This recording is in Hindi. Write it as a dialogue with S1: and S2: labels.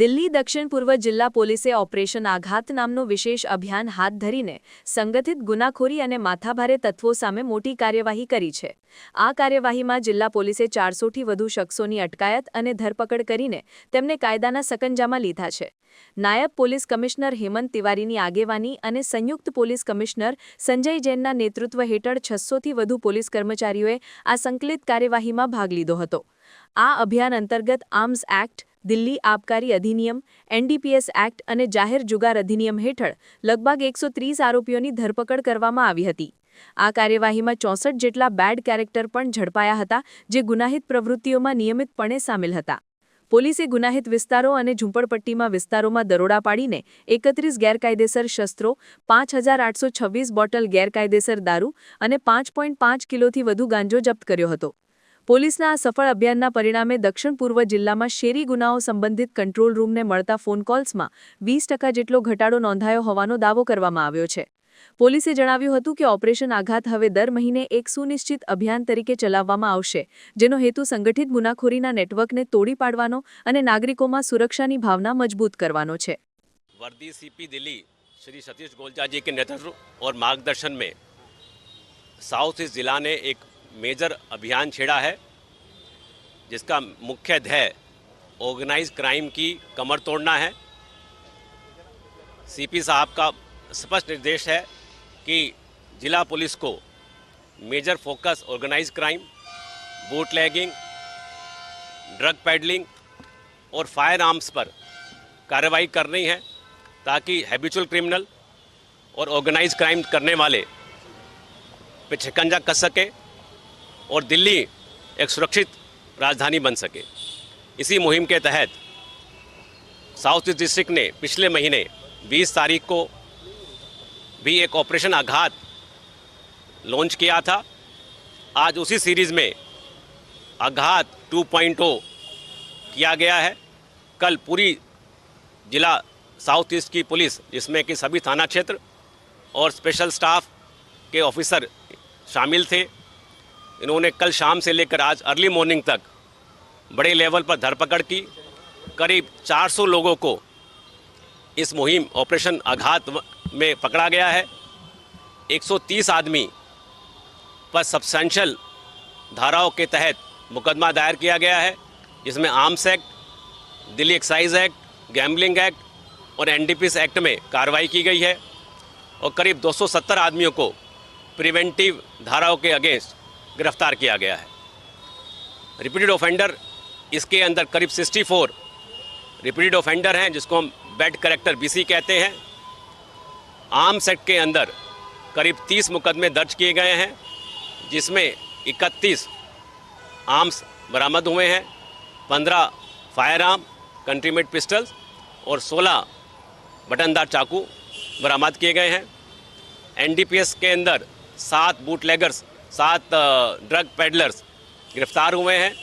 S1: દિલ્હી દક્ષિણ પૂર્વ જિલ્લા પોલીસે ઓપરેશન આઘાત નામનું વિશેષ અભિયાન હાથ ધરીને સંગઠિત ગુનાખોરી અને માથાભારે તત્વો સામે મોટી કાર્યવાહી કરી છે। આ કાર્યવાહીમાં જિલ્લા પોલીસે 400થી વધુ શખ્સોની અટકાયત અને ધરપકડ કરીને તેમને કાયદાના સકંજામાં લીધા છે। નાયબ પોલીસ કમિશનર હેમંત તિવારીની આગેવાની અને સંયુક્ત પોલીસ કમિશનર સંજય જૈનના નેતૃત્વ હેઠળ 600થી વધુ પોલીસ કર્મચારીઓએ આ સંકલિત કાર્યવાહીમાં ભાગ લીધો હતો। આ અભિયાન અંતર્ગત આર્મ્સ એક્ટ, દિલ્હી આબકારી અધિનિયમ, એનડીપીએસ એક્ટ અને જાહેર જુગાર અધિનિયમ હેઠળ લગભગ 130 આરોપીઓની ધરપકડ કરવામાં આવી હતી। આ કાર્યવાહીમાં 64 જેટલા બેડ કેરેક્ટર પણ ઝડપાયા હતા, જે ગુનાહિત પ્રવૃત્તિઓમાં નિયમિતપણે સામેલ હતા। પોલીસે ગુનાહિત વિસ્તારો અને ઝૂંપડપટ્ટીમાં વિસ્તારોમાં દરોડા પાડીને 31 ગેરકાયદેસર શસ્ત્રો, 5826 બોટલ ગેરકાયદેસર દારૂ અને 5.5 કિલોથી વધુ ગાંજો જપ્ત કર્યો હતો। પોલીસના આ સફળ અભિયાનના પરિણામે દક્ષિણ પૂર્વ જિલ્લામાં શેરી ગુનાઓ સંબંધિત કંટ્રોલ રૂમને મળતા ફોન કોલ્સમાં 20% જેટલો ઘટાડો નોંધાયો હોવાનો દાવો કરવામાં આવ્યો છે। પોલીસે જણાવ્યું હતું કે ઓપરેશન આઘાત હવે દર મહિને એક સુનિશ્ચિત અભિયાન તરીકે ચલાવવામાં આવશે, જેનો હેતુ સંગઠિત ગુનાખોરીના નેટવર્કને તોડી પાડવાનો અને નાગરિકોમાં સુરક્ષાની ભાવના મજબૂત કરવાનો છે।
S2: वर्दी सीपी दिल्ली श्री सतीश गोलचा जी के नेतृत्व और मार्गदर्शन में साउथ ईस्ट जिला ने एक मेजर अभियान छेड़ा है, जिसका मुख्य ध्येय ऑर्गेनाइज क्राइम की कमर तोड़ना है। सीपी साहब का स्पष्ट निर्देश है कि जिला पुलिस को major focus organise crime, bootlegging, drug peddling और फायर आर्म्स पर कार्रवाई करनी है, ताकि हैबिचुअल क्रिमिनल और ऑर्गेनाइज क्राइम करने वाले पे शिकंजा कस सके और दिल्ली एक सुरक्षित राजधानी बन सके। इसी मुहिम के तहत साउथ ईस्ट डिस्ट्रिक्ट ने पिछले महीने 20 तारीख को भी एक ऑपरेशन आघात लॉन्च किया था। आज उसी सीरीज़ में आघात 2.0 किया गया है। कल पूरी जिला साउथ ईस्ट की पुलिस, जिसमें कि सभी थाना क्षेत्र और स्पेशल स्टाफ के ऑफिसर शामिल थे, इन्होंने कल शाम से लेकर आज अर्ली मॉर्निंग तक बड़े लेवल पर धरपकड़ की। करीब 400 लोगों को इस मुहिम ऑपरेशन आघात में पकड़ा गया है। 130 आदमी पर सब्सटेंशियल धाराओं के तहत मुकदमा दायर किया गया है, जिसमें arms act, Delhi excise act, gambling act और एनडीपीएस एक्ट में कार्रवाई की गई है। और करीब 270 आदमियों को प्रिवेंटिव धाराओं के अगेंस्ट गिरफ्तार किया गया है। रिपीटेड ऑफेंडर इसके अंदर करीब 64 रिपीटेड ऑफेंडर हैं, जिसको हम बेड कैरेक्टर बीसी कहते हैं। आर्म्स एक्ट के अंदर करीब 30 मुकदमे दर्ज किए गए हैं, जिसमें 31 आर्म्स बरामद हुए हैं, 15 fire arm, country made pistols और 16 बटनदार चाकू बरामद किए गए हैं। एनडीपीएस के अंदर 7 बूटलेगर्स, 7 ड्रग पेडलर्स गिरफ्तार हुए हैं।